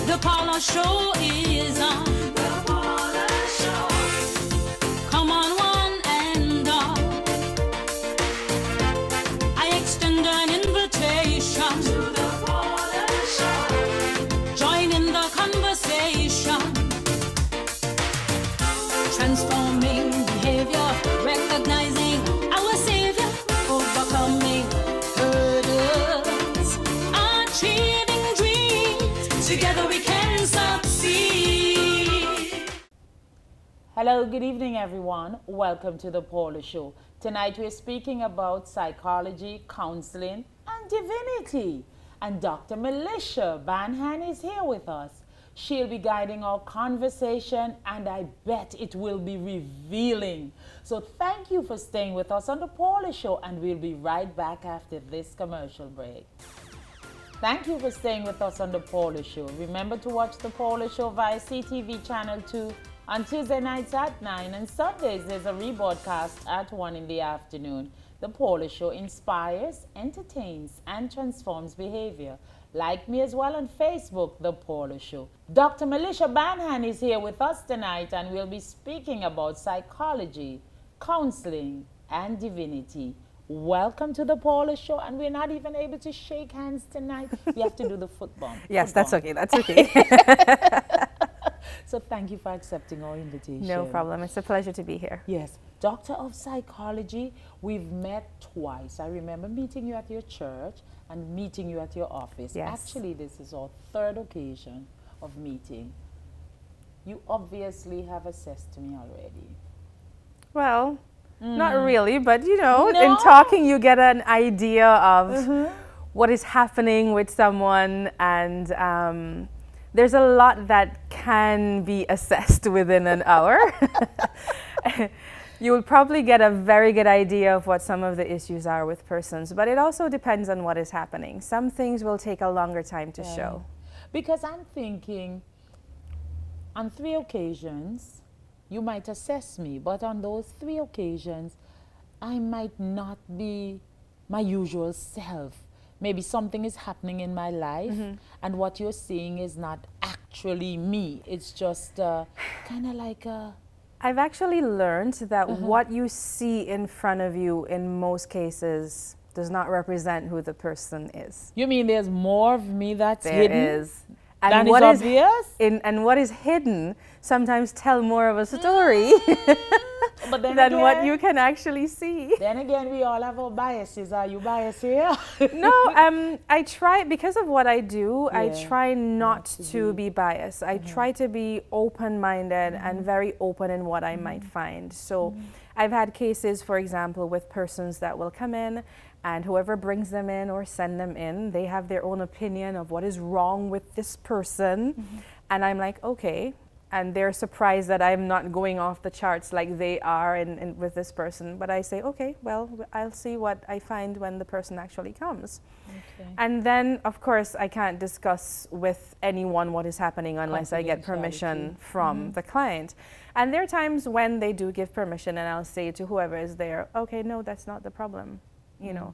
The Paula Show is on. The Paula Show. Come on, one and all. I extend an invitation to the Paula Show. Join in the conversation. Transforming behavior, recognizing our savior, overcoming hurdles, achieving dreams. Together we can succeed. Hello, good evening, everyone. Welcome to the Paula Show. Tonight we're speaking about psychology, counseling, and divinity. And Dr. MeleshaBanhan is here with us. She'll be guiding our conversation, and I bet it will be revealing. So thank you for staying with us on the Paula Show, and we'll be right back after this commercial break. Thank you for staying with us on the Paula Show. Remember to watch the Paula Show via CTV Channel 2 on Tuesday nights at 9, and Sundays there's a rebroadcast at 1 in the afternoon. The Paula Show inspires, entertains, and transforms behavior. Like me as well on Facebook, The Paula Show. Dr. MeleshaBanhan is here with us tonight, and we'll be speaking about psychology, counseling, and divinity. Welcome to The Paula Show, and we're not even able to shake hands tonight. We have to do the foot bump. Yes, that's okay. That's okay. So thank you for accepting our invitation. No problem. It's a pleasure to be here. Yes. Doctor of Psychology, we've met twice. I remember meeting you at your church and meeting you at your office. Yes. Actually, this is our third occasion of meeting. You obviously have assessed me already. Well, not really, but you know, No? in talking you get an idea of what is happening with someone, and there's a lot that can be assessed within an hour. You will probably get a very good idea of what some of the issues are with persons, but it also depends on what is happening. Some things will take a longer time to show. Because I'm thinking, on 3 occasions, you might assess me, but on those 3 occasions, I might not be my usual self. Maybe something is happening in my life, and what you're seeing is not actually me. It's just kind of like a... I've actually learned that what you see in front of you in most cases does not represent who the person is. You mean there's more of me that's There hidden? is. And Than what is is obvious? and what is hidden sometimes tell more of a story But then than what again- you can actually see. Then again, we all have our biases. Are you biased here? No, I try, because of what I do, I Yeah. try not to be biased. I try to be open-minded and very open in what I might find. So I've had cases, for example, with persons that will come in, and whoever brings them in or send them in, they have their own opinion of what is wrong with this person. And I'm like, okay. And they're surprised that I'm not going off the charts like they are in with this person. But I say, okay, well, I'll see what I find when the person actually comes. Okay. And then, of course, I can't discuss with anyone what is happening unless I get permission from the client. And there are times when they do give permission, and I'll say to whoever is there, okay, no, that's not the problem, you know.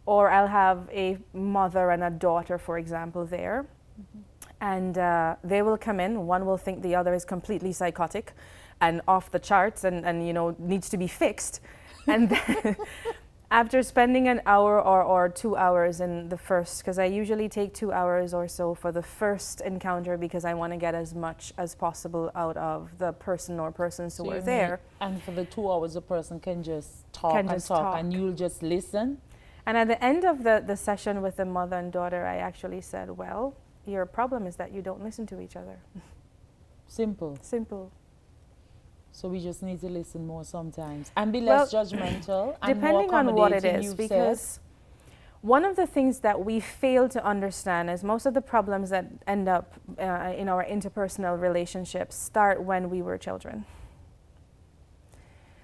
Or I'll have a mother and a daughter, for example, there. And they will come in. One will think the other is completely psychotic and off the charts and you know, needs to be fixed. And then after spending an hour or 2 hours in the first, because I usually take 2 hours or so for the first encounter, because I want to get as much as possible out of the person or persons who are there. And for the 2 hours, a person can just talk and you'll just listen. And at the end of the session with the mother and daughter, I actually said, well, your problem is that you don't listen to each other. Simple. Simple. So we just need to listen more sometimes and be less judgmental and more depending on what it accommodating, is, you've because said. one of the things that we fail to understand is most of the problems that end up in our interpersonal relationships start when we were children.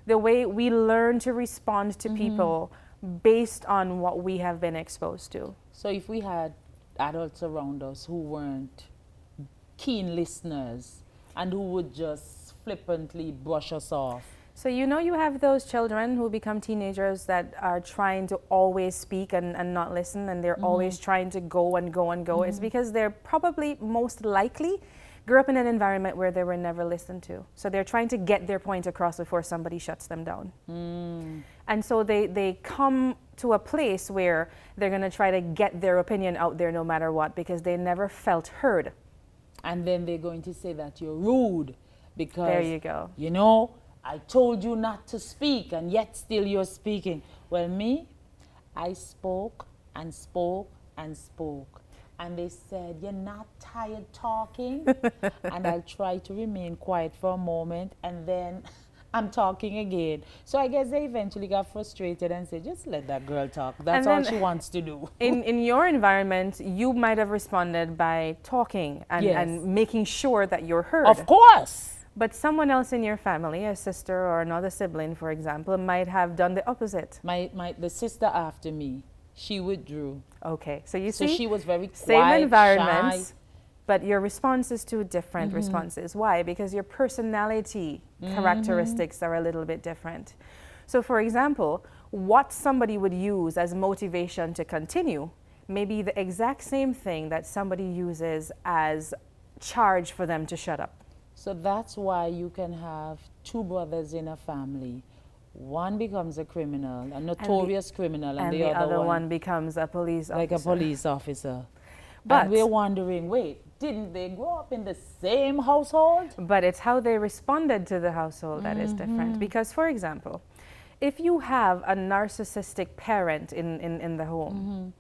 The way we learn to respond to people based on what we have been exposed to. So if we had adults around us who weren't keen listeners and who would just flippantly brush us off, So you know you have those children who become teenagers that are trying to always speak and not listen, and they're always trying to go and go and go. It's because they're probably most likely grew up in an environment where they were never listened to. So they're trying to get their point across before somebody shuts them down. And so they come to a place where they're going to try to get their opinion out there no matter what, because they never felt heard. And then they're going to say that you're rude because, There you go. you know, I told you not to speak and yet still you're speaking. Well, me, I spoke and spoke and spoke. And they said, you're not tired talking? And I'll try to remain quiet for a moment and then I'm talking again. So I guess they eventually got frustrated and said, just let that girl talk. That's all she wants to do. In your environment, you might have responded by talking and making sure that you're heard. Of course. But someone else in your family, a sister or another sibling, for example, might have done the opposite. The sister after me, she withdrew. Okay, so you So see, she was very same quiet, environments, shy. but your responses to different responses. Why? Because your personality characteristics are a little bit different. So for example, what somebody would use as motivation to continue may be the exact same thing that somebody uses as charge for them to shut up. So that's why you can have two brothers in a family. One becomes a criminal, a notorious criminal, and the other one becomes a police officer. like a police officer. But and we're wondering, wait, didn't they grow up in the same household? But it's how they responded to the household that is different. Because, for example, if you have a narcissistic parent in the home,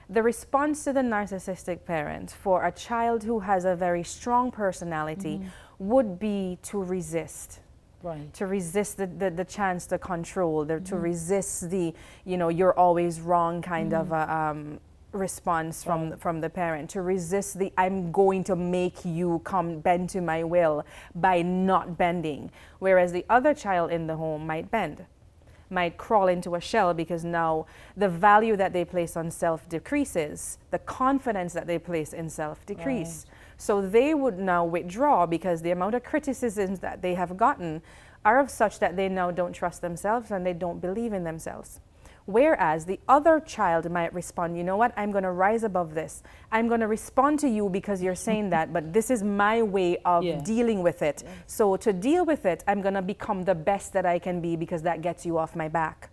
the response to the narcissistic parent for a child who has a very strong personality would be to resist. Right. To resist the chance to control, to resist the, you're always wrong kind of a response from the parent, to resist the I'm going to make you come bend to my will by not bending. Whereas the other child in the home might bend, might crawl into a shell, because now the value that they place on self decreases, the confidence that they place in self decrease. Right. So they would now withdraw because the amount of criticisms that they have gotten are of such that they now don't trust themselves and they don't believe in themselves. Whereas the other child might respond, you know what, I'm going to rise above this. I'm going to respond to you because you're saying that, but this is my way of dealing with it. Yes. So to deal with it, I'm going to become the best that I can be, because that gets you off my back.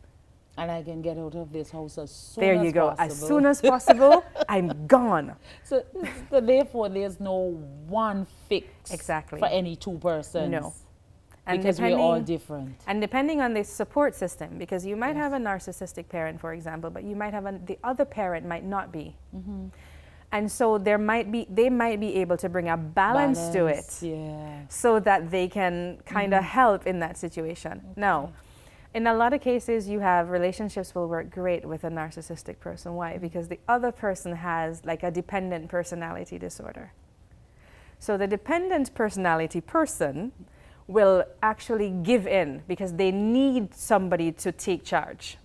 And I can get out of this house as soon as possible. There you go. As soon as possible, I'm gone. So therefore, there's no one fix for any two persons. No. And because we're all different. And depending on the support system, because you might have a narcissistic parent, for example, but you might have the other parent might not be. And so they might be able to bring a balance to it, so that they can kind of help in that situation. Now, in a lot of cases, you have relationships will work great with a narcissistic person. Why? Because the other person has like a dependent personality disorder. So the dependent personality person will actually give in because they need somebody to take charge.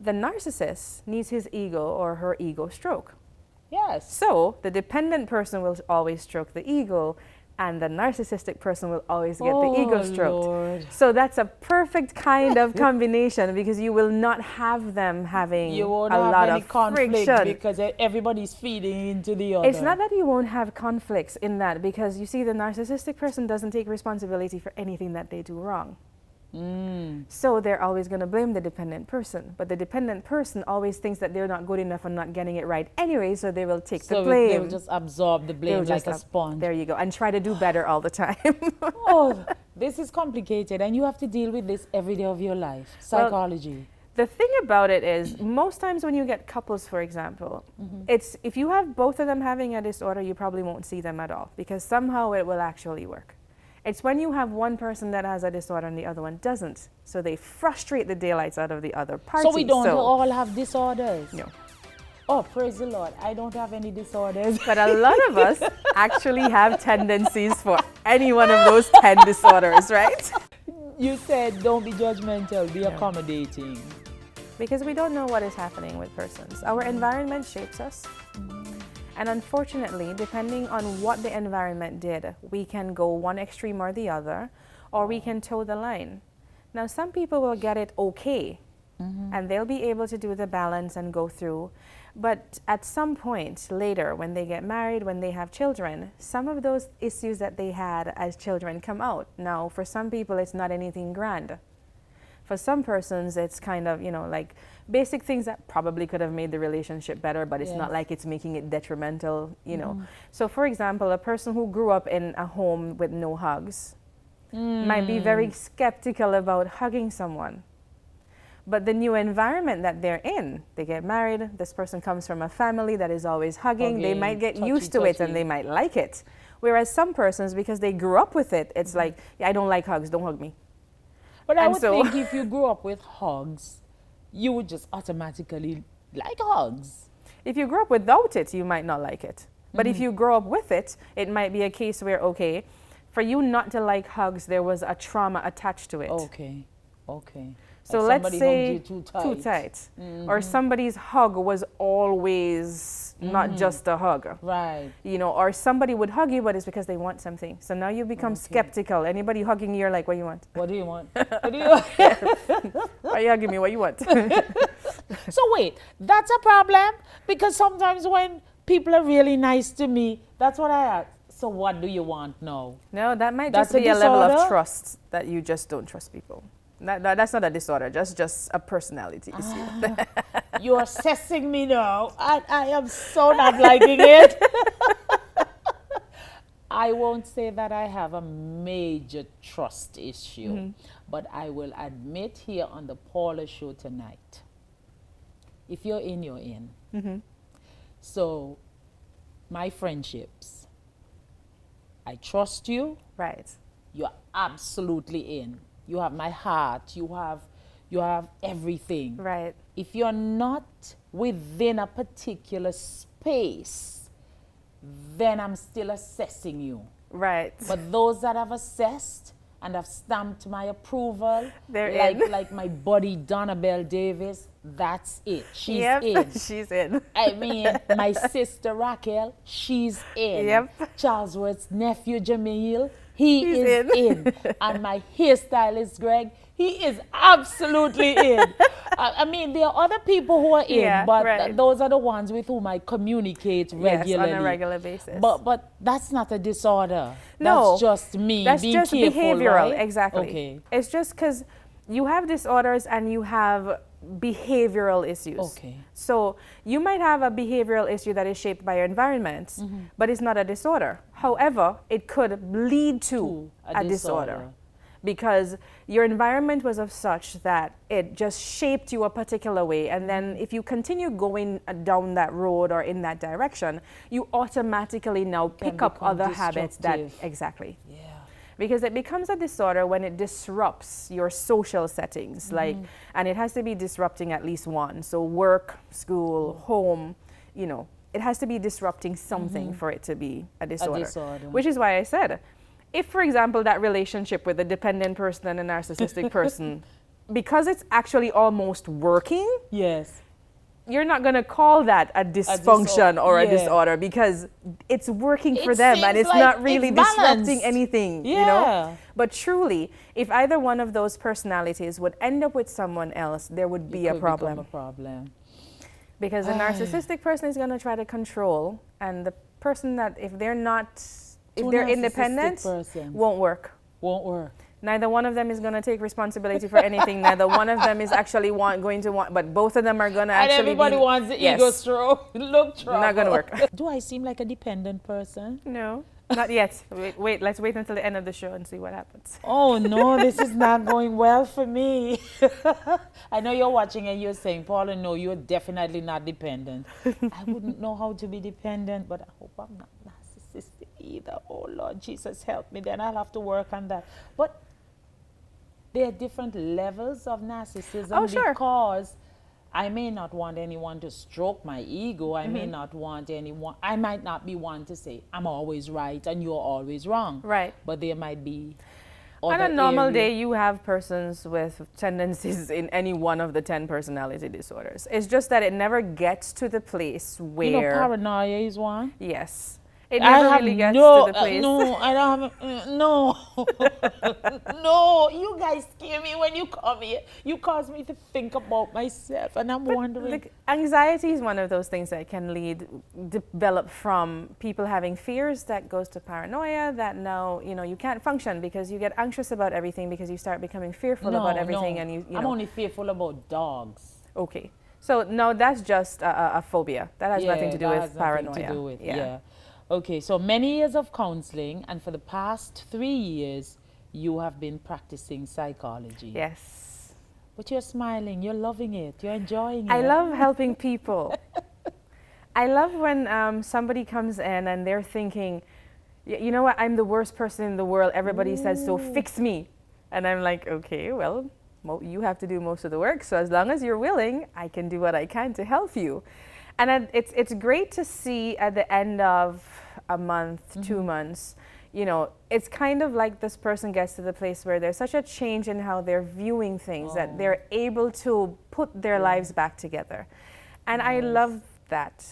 The narcissist needs his ego or her ego stroke. Yes. So the dependent person will always stroke the ego, and the narcissistic person will always get the ego stroked. Lord. So that's a perfect kind of combination, because you will not have them having a lot of friction, because everybody's feeding into the other. It's not that you won't have conflicts in that, because you see, the narcissistic person doesn't take responsibility for anything that they do wrong. So they're always going to blame the dependent person, but the dependent person always thinks that they're not good enough and not getting it right anyway, so they will take the blame. They will just absorb the blame like a sponge. There you go, and try to do better all the time. Oh, this is complicated, and you have to deal with this every day of your life. Psychology. Well, the thing about it is, most times when you get couples, for example, it's if you have both of them having a disorder, you probably won't see them at all, because somehow it will actually work. It's when you have one person that has a disorder and the other one doesn't. So they frustrate the daylights out of the other party. So we don't all have disorders? No. Oh, praise the Lord. I don't have any disorders. But a lot of us actually have tendencies for any one of those 10 disorders, right? You said don't be judgmental, be accommodating. Because we don't know what is happening with persons. Our environment shapes us. And unfortunately, depending on what the environment did, we can go one extreme or the other, or we can toe the line. Now, some people will get it okay, and they'll be able to do the balance and go through. But at some point later, when they get married, when they have children, some of those issues that they had as children come out. Now, for some people, it's not anything grand. For some persons, it's kind of, you know, like basic things that probably could have made the relationship better, but it's not like it's making it detrimental, you know. So, for example, a person who grew up in a home with no hugs might be very skeptical about hugging someone. But the new environment that they're in, they get married, this person comes from a family that is always hugging, they might get used to it and they might like it. Whereas some persons, because they grew up with it, it's like, yeah, I don't like hugs, don't hug me. But I would think if you grew up with hugs, you would just automatically like hugs. If you grew up without it, you might not like it. But if you grow up with it, it might be a case where, okay, for you not to like hugs, there was a trauma attached to it. Okay, okay. So like let's say too tight. Or somebody's hug was always not just a hug. Right. You know, or somebody would hug you, but it's because they want something. So now you become skeptical. Anybody hugging you, you're like, what do you want? What do you want? What do you want? Why are you hugging me? What you want? So wait, that's a problem? Because sometimes when people are really nice to me, that's what I ask. So what do you want now? No, that might That's just be a a level of disorder? trust that you just don't trust people. That's not a disorder, just a personality issue. You're assessing me now. I am so not liking it. I won't say that I have a major trust issue, but I will admit here on the Paula Show tonight, if you're in, you're in. So my friendships, I trust you. Right. You're absolutely in. You have my heart. You have everything. Right. If you're not within a particular space, then I'm still assessing you. Right. But those that have assessed and have stamped my approval, They're in. like my buddy Donnabelle Davis, that's it. She's Yep. in. She's in. I mean, my sister Raquel, she's in. Yep. Charlesworth's nephew Jamil, he's in. in. And my hairstylist Greg, he is absolutely in. I mean, there are other people who are in, Yeah, but right. those are the ones with whom I communicate regularly. Yes, on a regular basis. But that's not a disorder. No, that's just me That's being just careful, behavioral, right? exactly. Okay. It's just because you have disorders and you have behavioral issues. Okay. So you might have a behavioral issue that is shaped by your environment, but it's not a disorder. However, it could lead to a disorder. Because your environment was of such that it just shaped you a particular way. And then if you continue going down that road or in that direction, you automatically now pick up become other habits that, destructive. exactly. Yeah. Because it becomes a disorder when it disrupts your social settings, like, and it has to be disrupting at least one. So work, school, home, you know, it has to be disrupting something for it to be a disorder. Which is why I said, if, for example, that relationship with a dependent person and a narcissistic person, because it's actually almost working, Yes. you're not going to call that a dysfunction or a disorder because it's working for It them and seems it's like not really it's disrupting balanced. anything, Yeah. you know? But truly, if either one of those personalities would end up with someone else, there would be a problem. A problem. Because the narcissistic person is going to try to control, and the person that, if they're Narcissistic independent, persons. won't work. Won't work. Neither one of them is going to take responsibility for anything. Neither one of them is actually going to want, but both of them are going to And actually everybody be, wants the ego stroke. Look, trouble. Not gonna work. Do I seem like a dependent person? No, not yet. Wait, let's wait until the end of the show and see what happens. Oh no, this is not going well for me. I know you're watching and you're saying, Paula, no, you're definitely not dependent. I wouldn't know how to be dependent, but I hope I'm not narcissistic either. Oh Lord Jesus, help me. Then I'll have to work on that. But there are different levels of narcissism. Oh, sure. Because I may not want anyone to stroke my ego. I may not want anyone, I might not be one to say, I'm always right and you're always wrong. Right. But there might be On other a normal areas. day, you have persons with tendencies in any one of the 10 personality disorders. It's just that it never gets to the place where... You know, paranoia is one. Yes. It I never have really gets no, to the place. no, I don't have, no, no. You guys scare me when you come here. You cause me to think about myself, and I'm wondering. Like, anxiety is one of those things that can develop from people having fears that goes to paranoia, that now, you can't function because you get anxious about everything because you start becoming fearful about everything. No. And you I'm know. only fearful about dogs. Okay. So no, that's just a phobia. That has nothing to do with paranoia. Nothing to do with, yeah. Okay, so many years of counseling, and for the past 3 years, you have been practicing psychology. Yes. But you're smiling, you're loving it, you're enjoying it. I love helping people. I love when somebody comes in and they're thinking, you know what, I'm the worst person in the world. Everybody says so, fix me. And I'm like, okay, well, you have to do most of the work. So as long as you're willing, I can do what I can to help you. And it's great to see at the end of a month, 2 months, it's kind of like this person gets to the place where there's such a change in how they're viewing things that they're able to put their lives back together. And I love that,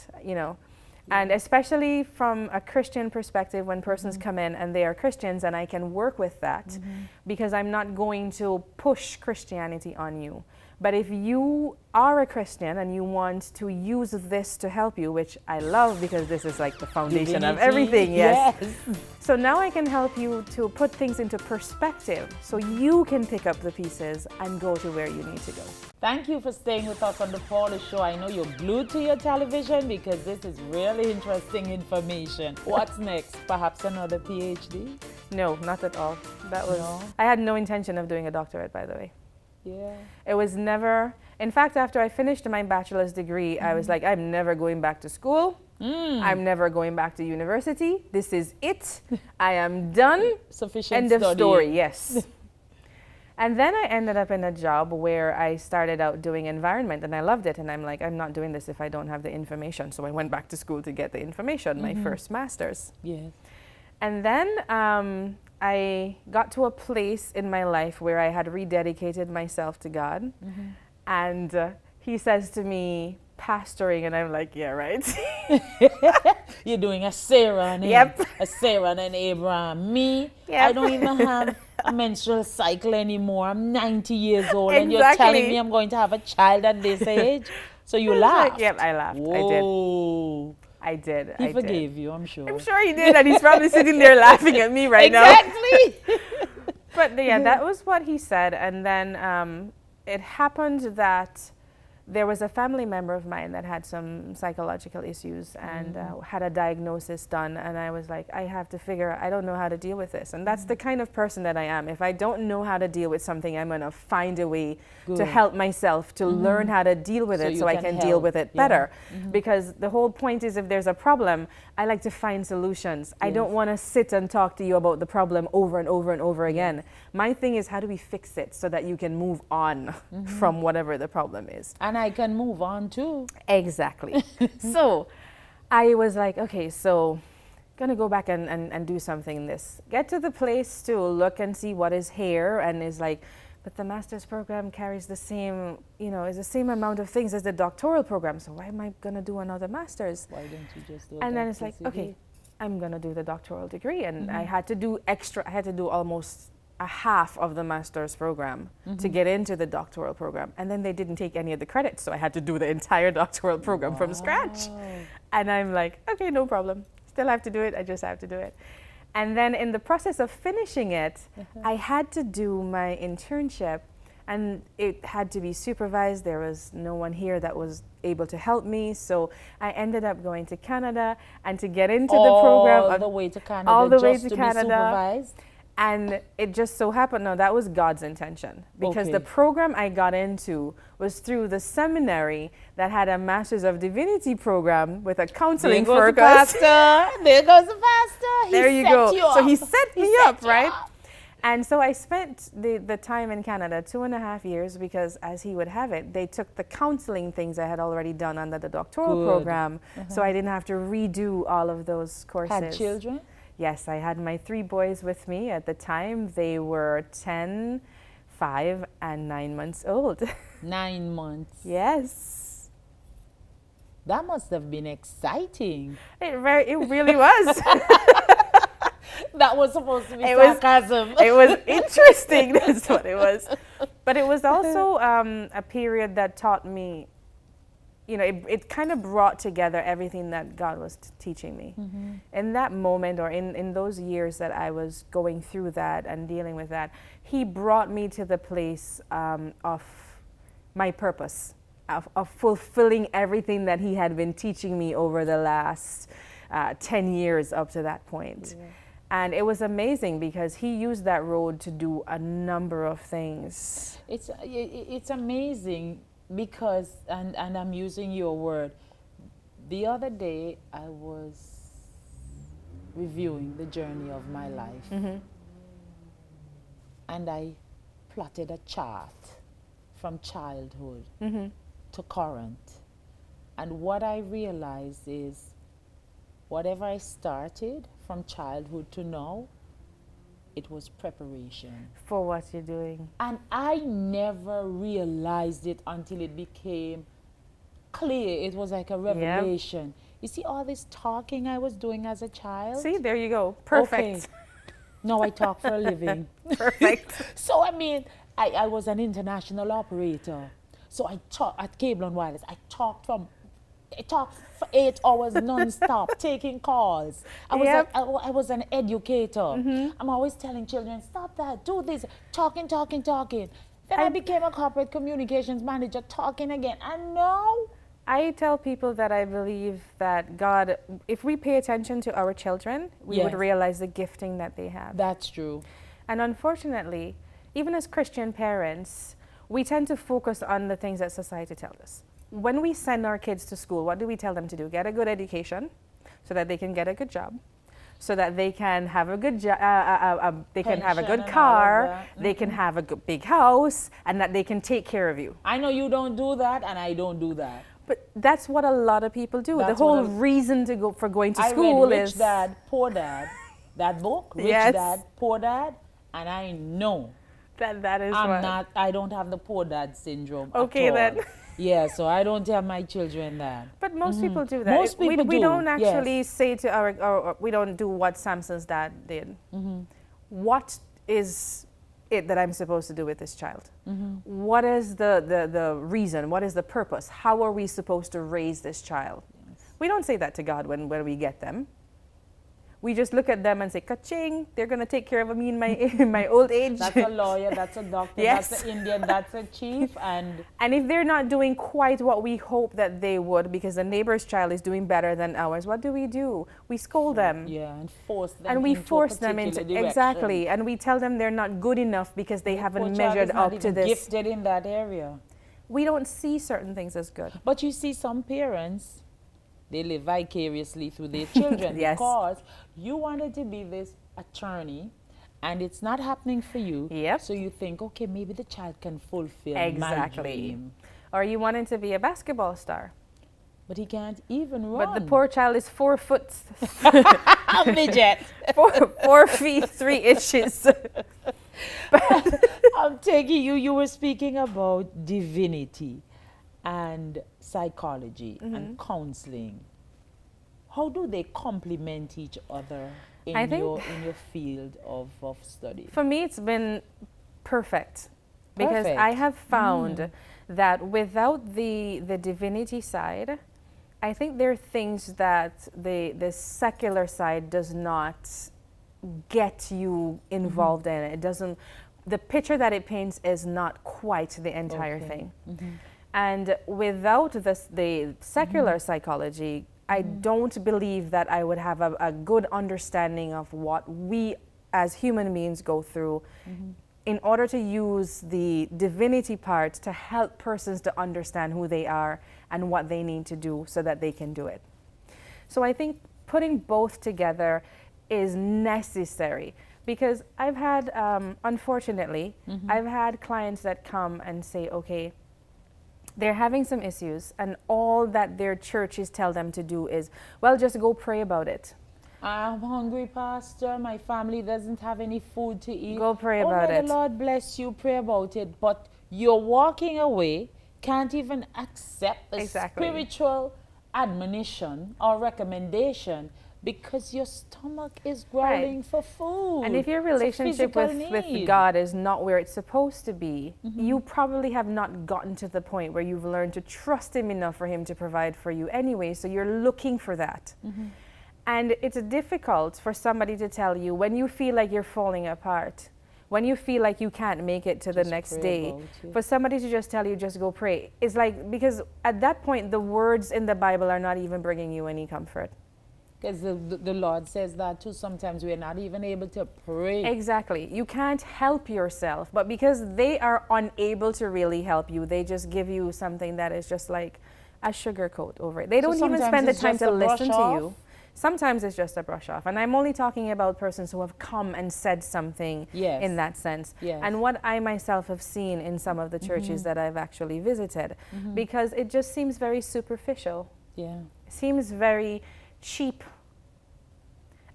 And especially from a Christian perspective, when persons come in and they are Christians, and I can work with that because I'm not going to push Christianity on you. But if you are a Christian and you want to use this to help you, which I love because this is like the foundation of everything, yes. So now I can help you to put things into perspective so you can pick up the pieces and go to where you need to go. Thank you for staying with us on the Paula Show. I know you're glued to your television because this is really interesting information. What's next? Perhaps another PhD? No, not at all. I had no intention of doing a doctorate, by the way. Yeah. It was never, in fact, after I finished my bachelor's degree, I was like, I'm never going back to school. I'm never going back to university. This is it. I am done. Sufficient End of story, yes. And then I ended up in a job where I started out doing environment, and I loved it. And I'm like, I'm not doing this if I don't have the information. So I went back to school to get the information, my first master's. Yes. And then I got to a place in my life where I had rededicated myself to God. And he says to me, pastoring, and I'm like, yeah, right. You're doing a Sarah and a Sarah and an Abraham. Me, I don't even have a menstrual cycle anymore. I'm 90 years old, and you're telling me I'm going to have a child at this age? So you laughed. Like, yep, I laughed. Whoa. I did. He forgave you, I'm sure. I'm sure he did, and he's probably sitting there laughing at me right now. Exactly. But yeah, that was what he said. And then it happened that there was a family member of mine that had some psychological issues and had a diagnosis done. And I was like, I have to figure out, I don't know how to deal with this. And that's the kind of person that I am. If I don't know how to deal with something, I'm going to find a way to help myself to learn how to deal with it so I can deal with it better. Because the whole point is, if there's a problem, I like to find solutions. I don't want to sit and talk to you about the problem over and over and over again. My thing is, how do we fix it so that you can move on from whatever the problem is? And I can move on too. Exactly. So I was like, okay, so gonna go back and do something in this. Get to the place to look and see what is here, and is like, but the master's program carries the same, is the same amount of things as the doctoral program. So why am I gonna do another master's? Why don't you just do it? And then it's like, okay, I'm gonna do the doctoral degree, and I had to do almost a half of the master's program to get into the doctoral program. And then they didn't take any of the credits, so I had to do the entire doctoral program from scratch. And I'm like, okay, no problem. Still have to do it, I just have to do it. And then in the process of finishing it, I had to do my internship, and it had to be supervised. There was no one here that was able to help me, so I ended up going to Canada, and to get into the program. All the way to Canada, all the way just to to Canada. be supervised? And it just so happened, no, that was God's intention. Because the program I got into was through the seminary that had a Master's of Divinity program with a counseling focus. There goes the pastor. There you go. So he set me up, right? Up. And so I spent the time in Canada 2.5 years, because as he would have it, they took the counseling things I had already done under the doctoral program. So I didn't have to redo all of those courses. Had children? Yes, I had my 3 boys with me at the time. They were 10, 5, and 9 months old. 9 months. Yes. That must have been exciting. It really was. That was supposed to be It was- sarcasm. It was interesting. That's what it was. But it was also a period that taught me, it kind of brought together everything that God was teaching me. In that moment, or in those years that I was going through that and dealing with that, He brought me to the place of my purpose, of fulfilling everything that He had been teaching me over the last 10 years up to that point. Yeah. And it was amazing because He used that road to do a number of things. It's amazing because, and I'm using your word, the other day I was reviewing the journey of my life, and I plotted a chart from childhood to current. And what I realized is whatever I started from childhood to now, it was preparation. For what you're doing. And I never realized it until it became clear. It was like a revelation. Yep. You see all this talking I was doing as a child? See, there you go. Perfect. Okay. Now I talk for a living. Perfect. So, I mean, I was an international operator. So I talked at Cable and Wireless. I talked for 8 hours non-stop, taking calls. I was an educator. I'm always telling children, stop that, do this, talking. Then I became a corporate communications manager, talking again. And now I tell people that I believe that God, if we pay attention to our children, we would realize the gifting that they have. That's true. And unfortunately, even as Christian parents, we tend to focus on the things that society tells us. When we send our kids to school, what do we tell them to do? Get a good education so that they can get a good job, so that they can have a good they can have a good car, they can have a good, big house, and that they can take care of you. I know you don't do that, and I don't do that. But that's what a lot of people do. That's the whole reason for going to school I read is Rich Dad, Poor Dad, that book, Rich Dad, Poor Dad, and I know that is I don't have the poor dad syndrome. Okay, then. Yeah, so I don't tell my children that. But most people do that. Most people we do. don't actually say to our we don't do what Samson's dad did. What is it that I'm supposed to do with this child? What is the reason? What is the purpose? How are we supposed to raise this child? Yes. We don't say that to God when we get them. We just look at them and say, ka-ching, they're going to take care of me in my old age. That's a lawyer, that's a doctor, that's an Indian, that's a chief. And if they're not doing quite what we hope that they would, because the neighbor's child is doing better than ours, what do? We scold them. Yeah, and force them and we into force a them into direction. Exactly. And we tell them they're not good enough because they haven't measured up to this. Gifted in that area. We don't see certain things as good. But you see, some parents, they live vicariously through their children because you wanted to be this attorney and it's not happening for you. Yep. So you think, okay, maybe the child can fulfill my dream. Or you wanted to be a basketball star. But he can't even run. But the poor child is 4 foot. A midget. 4 feet 3 inches. I'm taking you were speaking about divinity and psychology and counseling. How do they complement each other in your field of study? For me, it's been perfect. Because I have found that without the divinity side, I think there are things that the secular side does not get you involved in. It doesn't. The picture that it paints is not quite the entire thing. And without the secular psychology, I don't believe that I would have a good understanding of what we as human beings go through in order to use the divinity part to help persons to understand who they are and what they need to do so that they can do it. So I think putting both together is necessary. Because I've had, unfortunately, I've had clients that come and say, okay, they're having some issues and all that their churches tell them to do is, well, just go pray about it. I'm hungry, Pastor. My family doesn't have any food to eat. Go pray about it. The Lord bless you, pray about it. But you're walking away, can't even accept the spiritual admonition or recommendation because your stomach is growling for food. And if your relationship with God is not where it's supposed to be, you probably have not gotten to the point where you've learned to trust Him enough for Him to provide for you anyway. So you're looking for that. And it's difficult for somebody to tell you when you feel like you're falling apart, when you feel like you can't make it to the next day, for somebody to just tell you, just go pray. It's like, because at that point, the words in the Bible are not even bringing you any comfort. Because the Lord says that too. Sometimes we're not even able to pray. Exactly. You can't help yourself. But because they are unable to really help you, they just give you something that is just like a sugar coat over it. They don't even spend the time to listen to you. Sometimes it's just a brush off. And I'm only talking about persons who have come and said something in that sense. And what I myself have seen in some of the churches that I've actually visited. Because it just seems very superficial. It seems very cheap.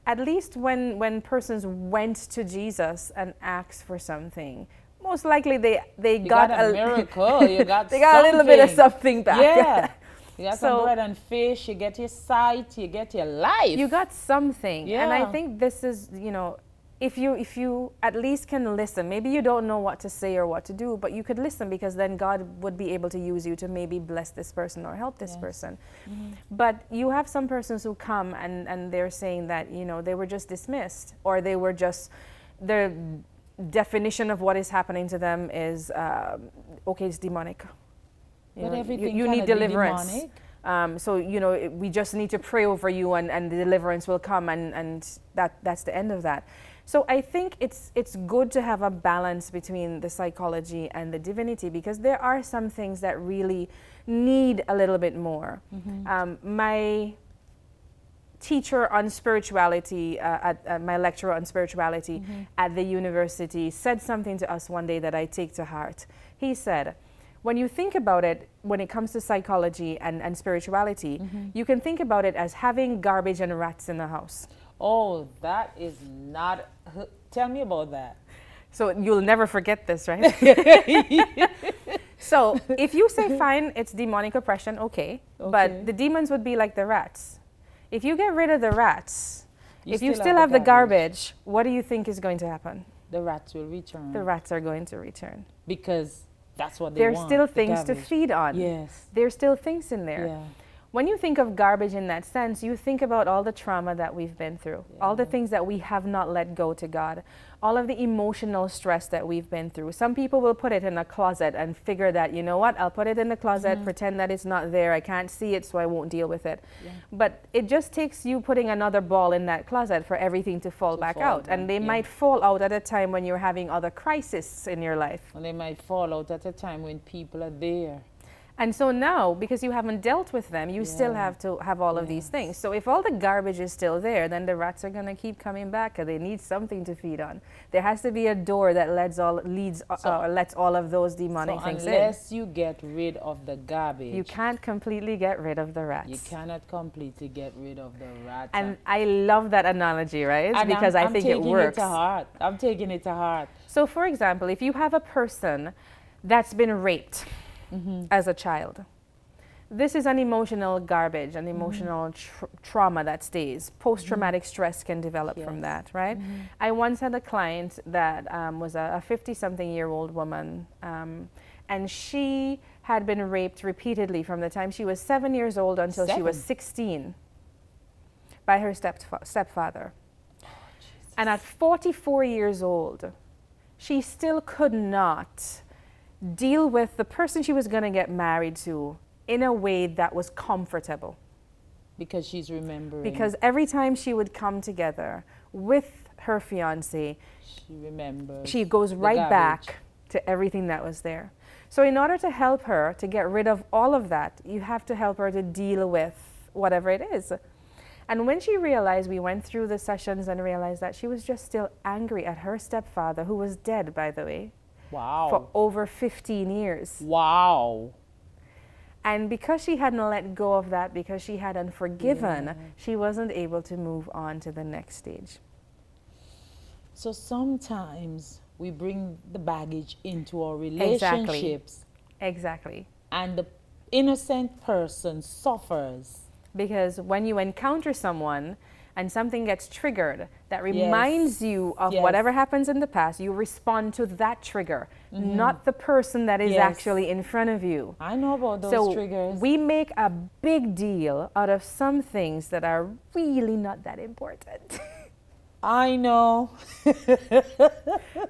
At least when persons went to Jesus and asked for something, most likely they got a miracle. You got they got a little bit of something back. You got some bread and fish, you get your sight, you get your life. You got something. And I think this is, if you at least can listen, maybe you don't know what to say or what to do, but you could listen, because then God would be able to use you to maybe bless this person or help this person. But you have some persons who come and they're saying that, they were just dismissed, or they were just, their definition of what is happening to them is, okay, it's demonic. You need deliverance. So, we just need to pray over you and the deliverance will come, and that's the end of that. So I think it's good to have a balance between the psychology and the divinity, because there are some things that really need a little bit more. My teacher on spirituality, my lecturer on spirituality at the university said something to us one day that I take to heart. He said, when you think about it, when it comes to psychology and spirituality, you can think about it as having garbage and rats in the house. Oh, that is not... Tell me about that. So you'll never forget this, right? So if you say, fine, it's demonic oppression, okay. But the demons would be like the rats. If you get rid of the rats, if you still have the garbage, what do you think is going to happen? The rats will return. The rats are going to return. Because that's what they There's want. There's still things to feed on. Yes. There's still things in there. When you think of garbage in that sense, you think about all the trauma that we've been through, all the things that we have not let go to God, all of the emotional stress that we've been through. Some people will put it in a closet and figure that, you know what, I'll put it in the closet, pretend that it's not there, I can't see it, so I won't deal with it. But it just takes you putting another ball in that closet for everything to fall back out. And they might fall out at a time when you're having other crises in your life. And they might fall out at a time when people are there. And so now, because you haven't dealt with them, you still have to have all of these things. So if all the garbage is still there, then the rats are going to keep coming back, because they need something to feed on. There has to be a door that lets all of those demonic things in. Unless you get rid of the garbage, you can't completely get rid of the rats. You cannot completely get rid of the rats. And I love that analogy, right? And because I think it works. I'm taking it to heart. So for example, if you have a person that's been raped, as a child, this is an emotional garbage, an emotional trauma that stays. Post-traumatic stress can develop from that, right? I once had a client that was a 50-something-year-old woman, and she had been raped repeatedly from the time she was 7 years old until she was 16 by her stepfather. And at 44 years old, she still could not deal with the person she was going to get married to in a way that was comfortable. Because she's remembering. Because every time she would come together with her fiancé, she remembers. She goes right back to everything that was there. So in order to help her to get rid of all of that, you have to help her to deal with whatever it is. And when she realized, we went through the sessions and realized that she was just still angry at her stepfather, who was dead, by the way. Wow. For over 15 years. Wow. And because she hadn't let go of that, because she hadn't forgiven, she wasn't able to move on to the next stage. So sometimes we bring the baggage into our relationships. Exactly. And the innocent person suffers. Because when you encounter someone and something gets triggered that reminds you of whatever happens in the past, you respond to that trigger, not the person that is actually in front of you. I know about those triggers. We make a big deal out of some things that are really not that important. I know.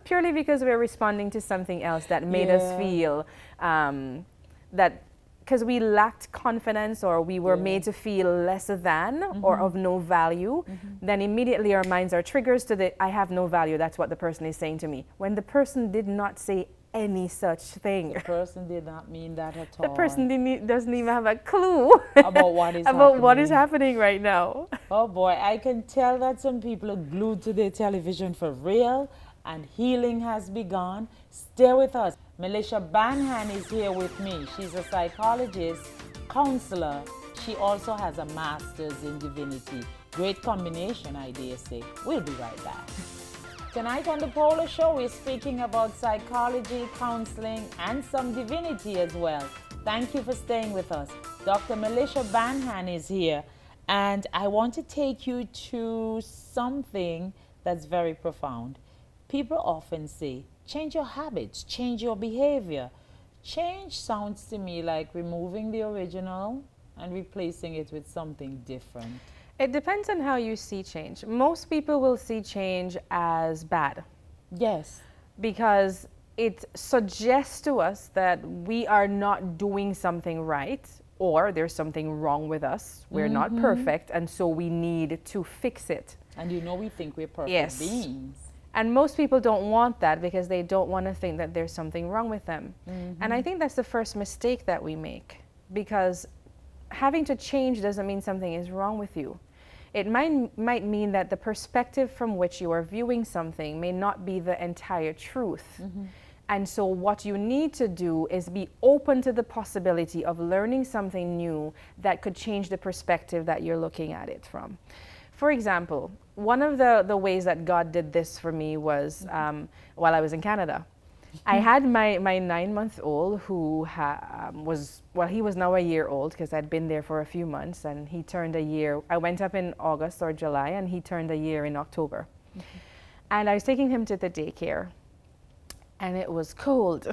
Purely because we're responding to something else that made us feel that because we lacked confidence or we were made to feel lesser than or of no value, then immediately our minds are triggers to the I have no value. That's what the person is saying to me. When the person did not say any such thing. The person did not mean that at all. The person doesn't even have a clue about what is about what is happening right now. Oh boy, I can tell that some people are glued to their television for real, and healing has begun. Stay with us. MeleshaBanhan is here with me. She's a psychologist, counselor. She also has a master's in divinity. Great combination, I dare say. We'll be right back. Tonight on the Paula Show, we're speaking about psychology, counseling, and some divinity as well. Thank you for staying with us. Dr. MeleshaBanhan is here, and I want to take you to something that's very profound. People often say, change your habits, change your behavior. Change sounds to me like removing the original and replacing it with something different. It depends on how you see change. Most people will see change as bad. Yes. Because it suggests to us that we are not doing something right or there's something wrong with us. We're not perfect, and so we need to fix it. And we think we're perfect beings. And most people don't want that because they don't want to think that there's something wrong with them. And I think that's the first mistake that we make, because having to change doesn't mean something is wrong with you. It might mean that the perspective from which you are viewing something may not be the entire truth. And so what you need to do is be open to the possibility of learning something new that could change the perspective that you're looking at it from. For example, one of the ways that God did this for me was while I was in Canada. I had my 9-month-old who he was now a year old because I'd been there for a few months, and he turned a year. I went up in August or July, and he turned a year in October. And I was taking him to the daycare, and it was cold.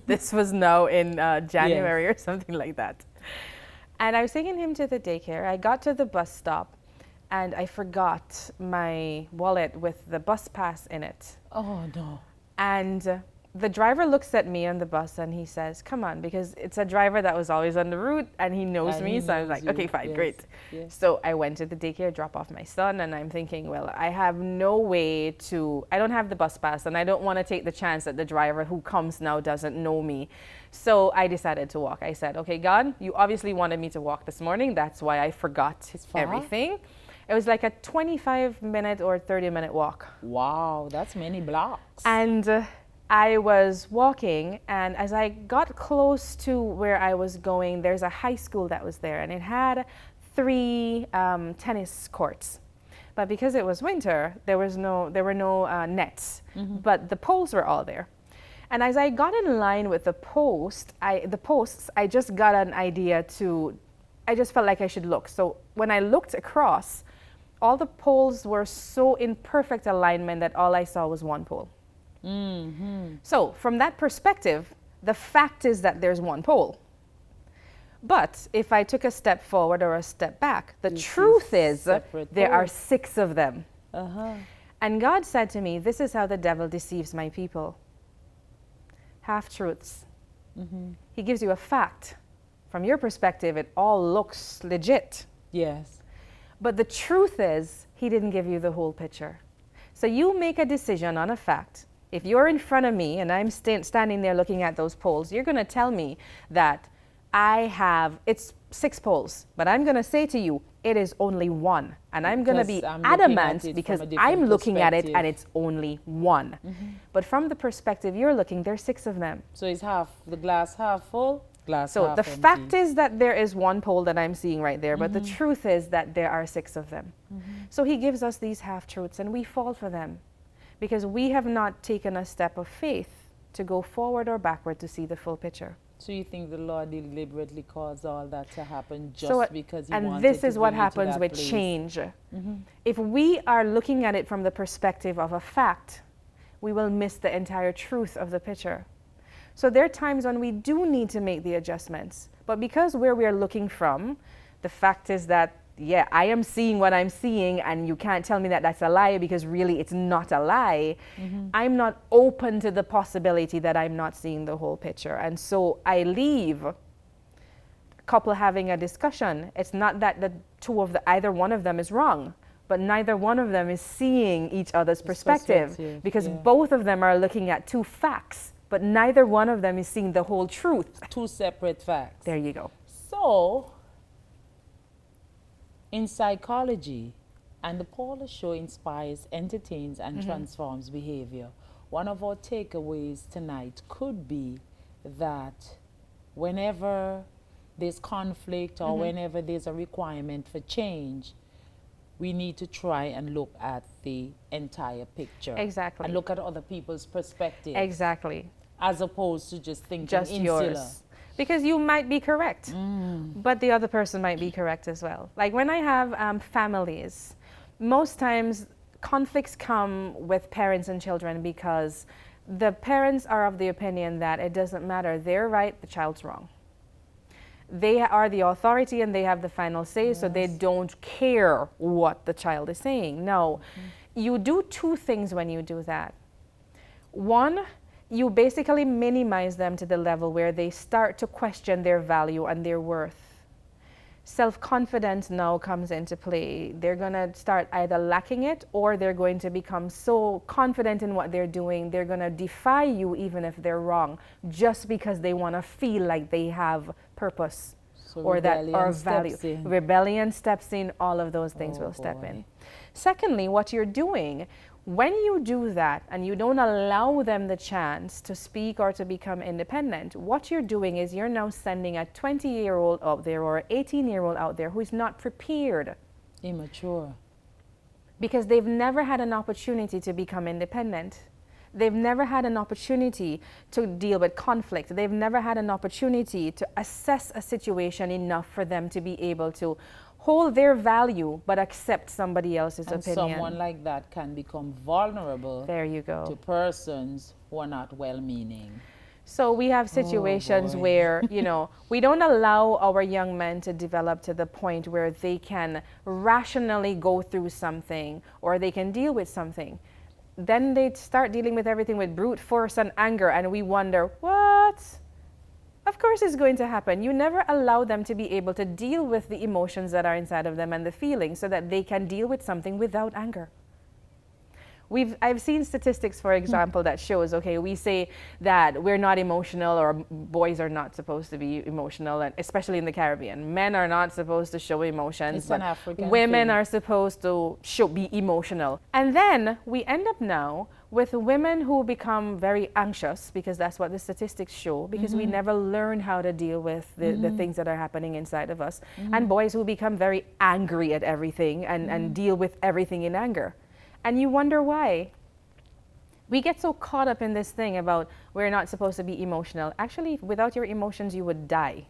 This was now in January or something like that. And I was taking him to the daycare. I got to the bus stop, and I forgot my wallet with the bus pass in it. Oh, no. And the driver looks at me on the bus and he says, come on, because it's a driver that was always on the route and he knows me. So I was like, okay, fine, great. Yes. So I went to the daycare, drop off my son, and I'm thinking, well, I have no way I don't have the bus pass, and I don't want to take the chance that the driver who comes now doesn't know me. So I decided to walk. I said, okay, God, you obviously wanted me to walk this morning. That's why I forgot everything. It was like a 25-minute or 30-minute walk. Wow, that's many blocks. And I was walking, and as I got close to where I was going, there's a high school that was there, and it had 3 tennis courts. But because it was winter, there were no nets, but the poles were all there. And as I got in line with the posts, I just got an idea I just felt like I should look. So when I looked across, all the poles were so in perfect alignment that all I saw was one pole. So from that perspective, the fact is that there's one pole. But if I took a step forward or a step back, the truth is there are 6 of them. And God said to me, this is how the devil deceives my people. Half-truths. He gives you a fact. From your perspective, it all looks legit. Yes. But the truth is, he didn't give you the whole picture. So you make a decision on a fact. If you're in front of me and I'm standing there looking at those poles, you're going to tell me that it's 6 poles, but I'm going to say to you, it is only 1. And I'm going to be adamant because I'm looking at it and it's only 1. But from the perspective you're looking, there's 6 of them. So is the glass half full? So the fact is that there is 1 pole that I'm seeing right there, but the truth is that there are 6 of them. So he gives us these half-truths, and we fall for them because we have not taken a step of faith to go forward or backward to see the full picture. So you think the Lord deliberately caused all that to happen just So, because he and wanted this to is what bring you to happens that with place? change. If we are looking at it from the perspective of a fact, we will miss the entire truth of the picture. So there are times when we do need to make the adjustments. But because where we are looking from, the fact is that, yeah, I am seeing what I'm seeing, and you can't tell me that that's a lie, because really it's not a lie. I'm not open to the possibility that I'm not seeing the whole picture. And so I leave a couple having a discussion. It's not that the either one of them is wrong, but neither one of them is seeing each other's perspective, because both of them are looking at two facts, but neither one of them is seeing the whole truth. Two separate facts. There you go. So, in psychology, and the Paula Show inspires, entertains, and transforms behavior, one of our takeaways tonight could be that whenever there's conflict or whenever there's a requirement for change, we need to try and look at the entire picture. Exactly. And look at other people's perspective. Exactly. As opposed to just thinking Just insular. yours. Because you might be correct, but the other person might be correct as well. Like when I have families, most times conflicts come with parents and children because the parents are of the opinion that it doesn't matter, they're right, the child's wrong. They are the authority and they have the final say, so they don't care what the child is saying. No, you do two things when you do that. One, you basically minimize them to the level where they start to question their value and their worth. Self-confidence now comes into play. They're going to start either lacking it, or they're going to become so confident in what they're doing, they're going to defy you even if they're wrong, just because they want to feel like they have purpose, So or that or rebellion value. steps in. Rebellion steps in, all of those things will step boy. in. Secondly, what you're doing, when you do that and you don't allow them the chance to speak or to become independent, what you're doing is you're now sending a 20-year-old out there or an 18-year-old out there who is not prepared. Immature. Because they've never had an opportunity to become independent. They've never had an opportunity to deal with conflict. They've never had an opportunity to assess a situation enough for them to be able to hold their value but accept somebody else's And opinion. someone like that can become vulnerable There you go. to persons who are not well-meaning. So we have situations boy. where, we don't allow our young men to develop to the point where they can rationally go through something or they can deal with something. Then they start dealing with everything with brute force and anger, and we wonder, what? Of course it's going to happen. You never allow them to be able to deal with the emotions that are inside of them and the feelings so that they can deal with something without anger. I've seen statistics, for example, that shows, okay, we say that we're not emotional, or boys are not supposed to be emotional, and especially in the Caribbean. Men are not supposed to show emotions, It's an but African women thing. are supposed to be emotional. And then we end up now with women who become very anxious, because that's what the statistics show, because we never learn how to deal with the things that are happening inside of us. And boys who become very angry at everything and deal with everything in anger. And you wonder why. We get so caught up in this thing about we're not supposed to be emotional. Actually, without your emotions, you would die.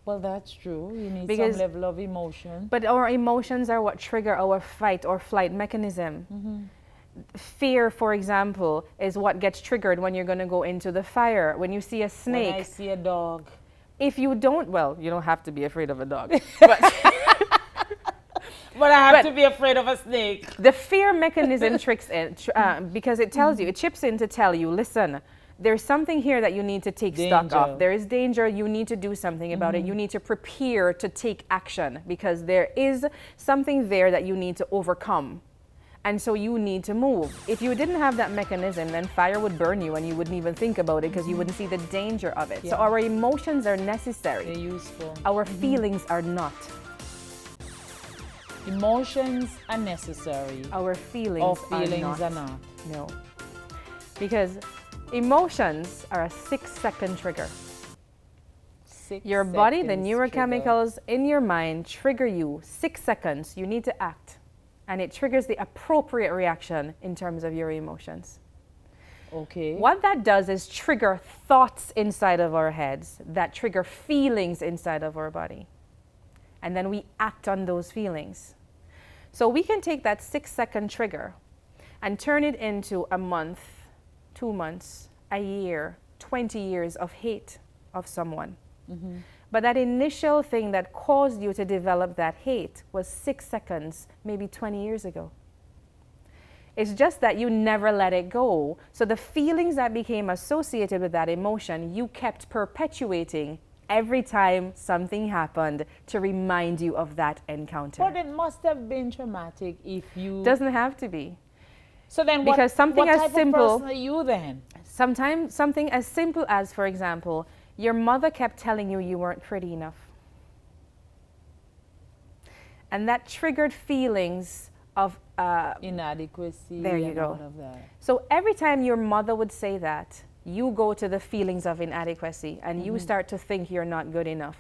Well, that's true. You need Because- some level of emotion. But our emotions are what trigger our fight or flight mechanism. Fear, for example, is what gets triggered when you're going to go into the fire. When you see a snake, When I see a dog. if you don't, well, you don't have to be afraid of a dog. But I have But- to be afraid of a snake. The fear mechanism tricks in because it tells you, it chips in to tell you, listen, there's something here that you need to take stock Danger. of. There is danger. You need to do something about it. You need to prepare to take action, because there is something there that you need to overcome. And so you need to move. If you didn't have that mechanism, then fire would burn you and you wouldn't even think about it, because you wouldn't see the danger of it. So Yeah. our emotions are necessary. They're useful. Our feelings are not. Emotions are necessary. Our feelings, Our feelings are are not. No. Because emotions are a 6-second trigger. Your body, the neurochemicals in your mind trigger you 6 seconds. You need to act. And it triggers the appropriate reaction in terms of your emotions. Okay. What that does is trigger thoughts inside of our heads that trigger feelings inside of our body. And then we act on those feelings. So we can take that 6-second trigger and turn it into a month, 2 months, a year, 20 years of hate of someone. But that initial thing that caused you to develop that hate was 6 seconds, maybe 20 years ago. It's just that you never let it go. So the feelings that became associated with that emotion, you kept perpetuating every time something happened to remind you of that encounter. But it must have been traumatic if you... Doesn't have to be. So then Because something what as type simple- of person are you then? Sometimes something as simple as, for example, your mother kept telling you you weren't pretty enough. And that triggered feelings of Inadequacy. There you and go. all of that. So every time your mother would say that, you go to the feelings of inadequacy and you start to think you're not good enough.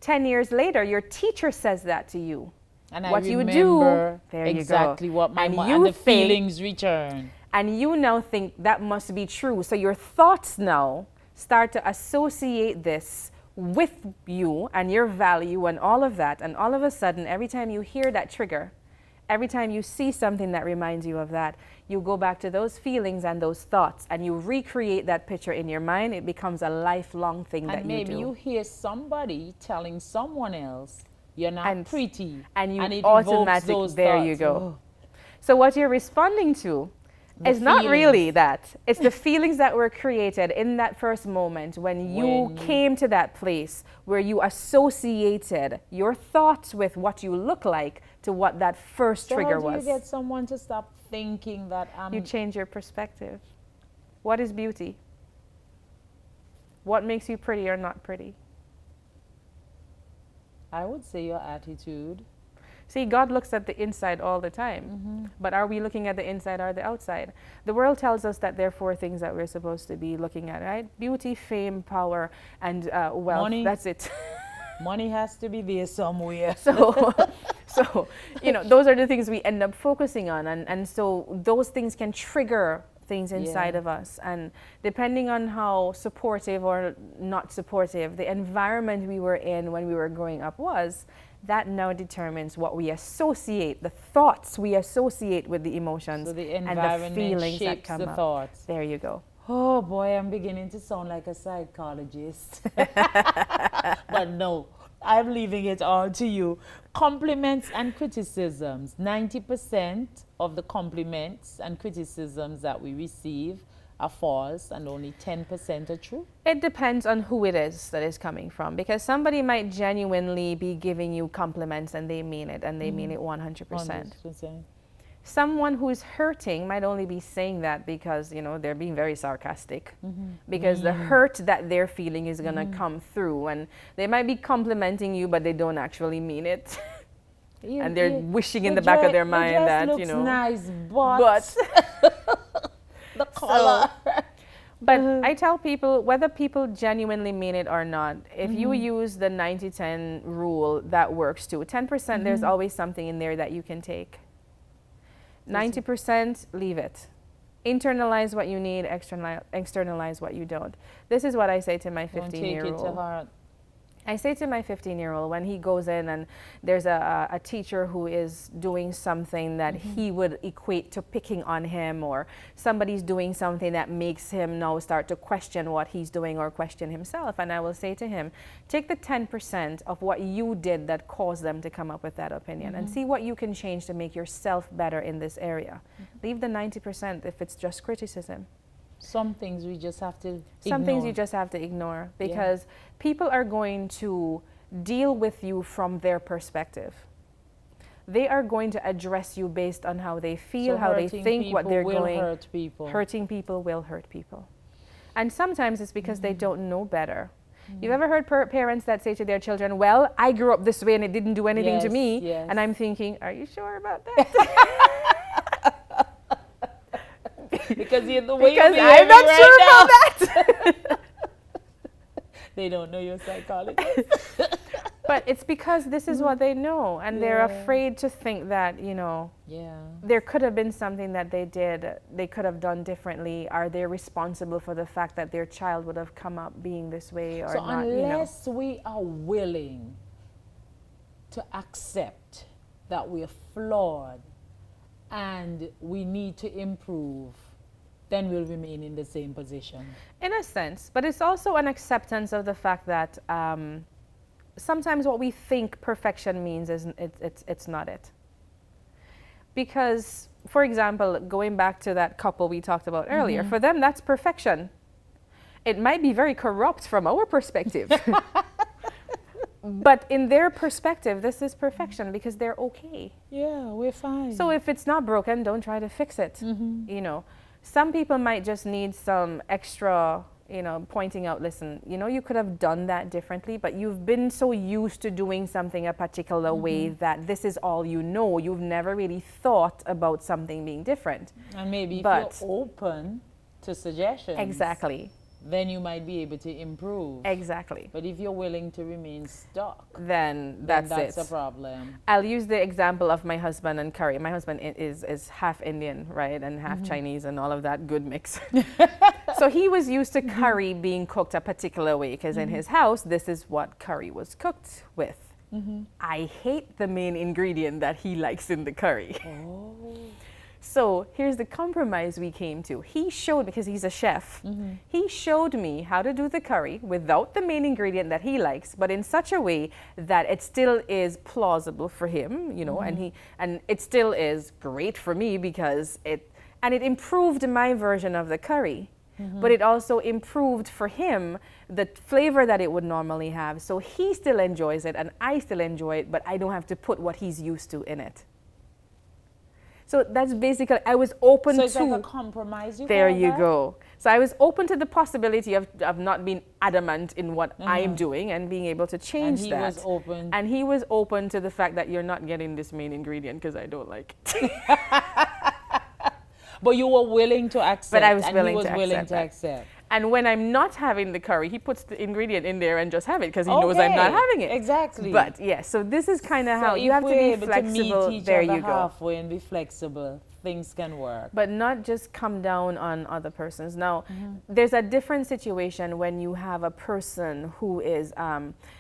10 years later, your teacher says that to you. And What I you remember do, there you go. exactly what my And mom you and the think- feelings return. And you now think that must be true. So your thoughts now start to associate this with you and your value and all of that. And all of a sudden, every time you hear that trigger, every time you see something that reminds you of that, you go back to those feelings and those thoughts and you recreate that picture in your mind. It becomes a lifelong thing that And you maybe do. you hear somebody telling someone else you're not And- pretty. and you it evokes automatically, those there thoughts. you go. Oh, So what you're responding to The is not really feelings. that. It's the feelings that were created in that first moment when you When- came to that place where you associated your thoughts with what you look like to what that first so trigger how do was. you get someone to stop thinking that I'm... You change your perspective. What is beauty? What makes you pretty or not pretty? I would say your attitude. See, God looks at the inside all the time. But are we looking at the inside or the outside? The world tells us that there are 4 things that we're supposed to be looking at, right? Beauty, fame, power, and wealth. Money. That's it. Money has to be there somewhere. So, those are the things we end up focusing on. And so those things can trigger things inside Yeah. of us. And depending on how supportive or not supportive the environment we were in when we were growing up was, that now determines what we associate, the thoughts we associate with the emotions So the and the environment feelings that shapes come the up. thoughts. There you go. Oh boy, I'm beginning to sound like a psychologist. But no, I'm leaving it all to you. Compliments and criticisms. 90% of the compliments and criticisms that we receive are false and only 10% are true. It depends on who it is that is coming from, because somebody might genuinely be giving you compliments and they mean it, and they mean it 100%. 100%. Someone who's hurting might only be saying that because, they're being very sarcastic, because the hurt that they're feeling is going to come through, and they might be complimenting you, but they don't actually mean it. And they're wishing in the back of their mind that, looks nice, but but the color. But I tell people, whether people genuinely mean it or not, if you use the 90-10 rule, that works too. 10%, there's always something in there that you can take. 90%, leave it. Internalize what you need, externalize what you don't. This is what I say to my Don't take it to 15-year-old. heart. I say to my 15-year-old, when he goes in and there's a teacher who is doing something that he would equate to picking on him, or somebody's doing something that makes him now start to question what he's doing or question himself, and I will say to him, take the 10% of what you did that caused them to come up with that opinion and see what you can change to make yourself better in this area. Leave the 90% if it's just criticism. Some things we just have to ignore. Some things you just have to ignore, because people are going to deal with you from their perspective. They are going to address you based on how they feel, So how they hurting think, what people they're will going. hurt people. Hurting people will hurt people. And sometimes it's because they don't know better. You've ever heard parents that say to their children, well, I grew up this way and it didn't do anything to me. Yes. And I'm thinking, are you sure about that? Because you're the way Because you're I'm behaving not sure right about that. They don't know you're a psychologist. But it's because this is what they know, and they're afraid to think that, you know, there could have been something that they could have done differently. Are they responsible for the fact that their child would have come up being this way or so not? Unless we are willing to accept that we are flawed and we need to improve, then we'll remain in the same position. In a sense, but it's also an acceptance of the fact that sometimes what we think perfection means is it's not it. Because, for example, going back to that couple we talked about earlier, for them that's perfection. It might be very corrupt from our perspective. But in their perspective, this is perfection because they're okay. Yeah, we're fine. So if it's not broken, don't try to fix it. You know, some people might just need some extra, you know, pointing out, listen, you know, you could have done that differently, but you've been so used to doing something a particular way that this is all you know. You've never really thought about something being different. And maybe if you're open to suggestions. Exactly. Then you might be able to improve. Exactly. But if you're willing to remain stuck, then that's a problem. I'll use the example of my husband and curry. My husband is half Indian, right, and half Chinese and all of that good mix. So he was used to curry being cooked a particular way because in his house, this is what curry was cooked with. I hate the main ingredient that he likes in the curry. So here's the compromise we came to. He showed, because he's a chef, he showed me how to do the curry without the main ingredient that he likes, but in such a way that it still is plausible for him, you know, and it still is great for me because it improved my version of the curry, but it also improved for him the flavor that it would normally have. So he still enjoys it and I still enjoy it, but I don't have to put what he's used to in it. So that's basically, I was open to... So it's like a compromise, you There call you that? go. So I was open to the possibility of not being adamant in what I'm doing and being able to change that. And he was open. And he was open to the fact that you're not getting this main ingredient because I don't like it. But you were willing to accept. But I was and willing he was to willing accept to that. accept. And when I'm not having the curry, he puts the ingredient in there and just have it because he knows I'm not having it. Exactly. But yeah, so this is kind of how you have to be flexible. There you go. Halfway and be flexible. Things can work. But not just come down on other persons. Now, there's a different situation when you have a person who is,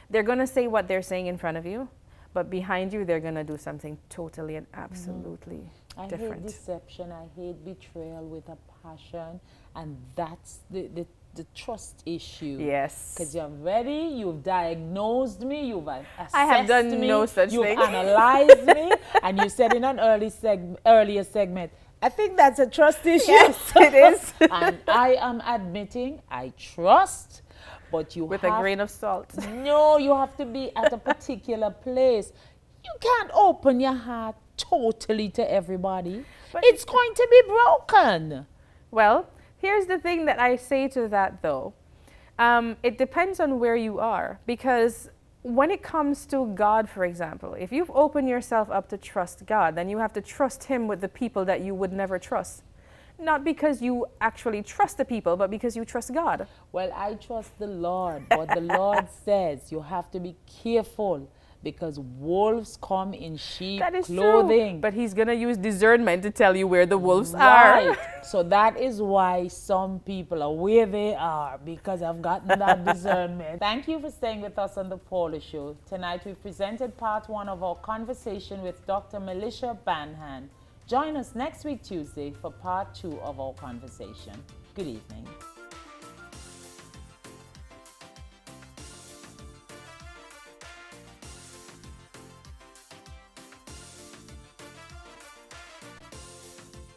they're going to say what they're saying in front of you, but behind you, they're going to do something totally and absolutely different. I hate deception. I hate betrayal with a passion. And that's the trust issue. Yes. Because you've diagnosed me, you've assessed I have done me, no such you've thing. analyzed me, and you said in an earlier segment, I think that's a trust issue. Yes, it is. And I am admitting I trust, but you with a grain of salt. No, you have to be at a particular place. You can't open your heart totally to everybody. But it's going to be broken. Well, here's the thing that I say to that, though. It depends on where you are, because when it comes to God, for example, if you've opened yourself up to trust God, then you have to trust Him with the people that you would never trust. Not because you actually trust the people, but because you trust God. Well, I trust the Lord, but the Lord says you have to be careful because wolves come in sheep clothing. True, but He's going to use discernment to tell you where the wolves are. So that is why some people are where they are, because I've gotten that discernment. Thank you for staying with us on The Paula Show. Tonight we've presented part 1 of our conversation with Dr. MeleshaBanhan. Join us next week, Tuesday, for part 2 of our conversation. Good evening.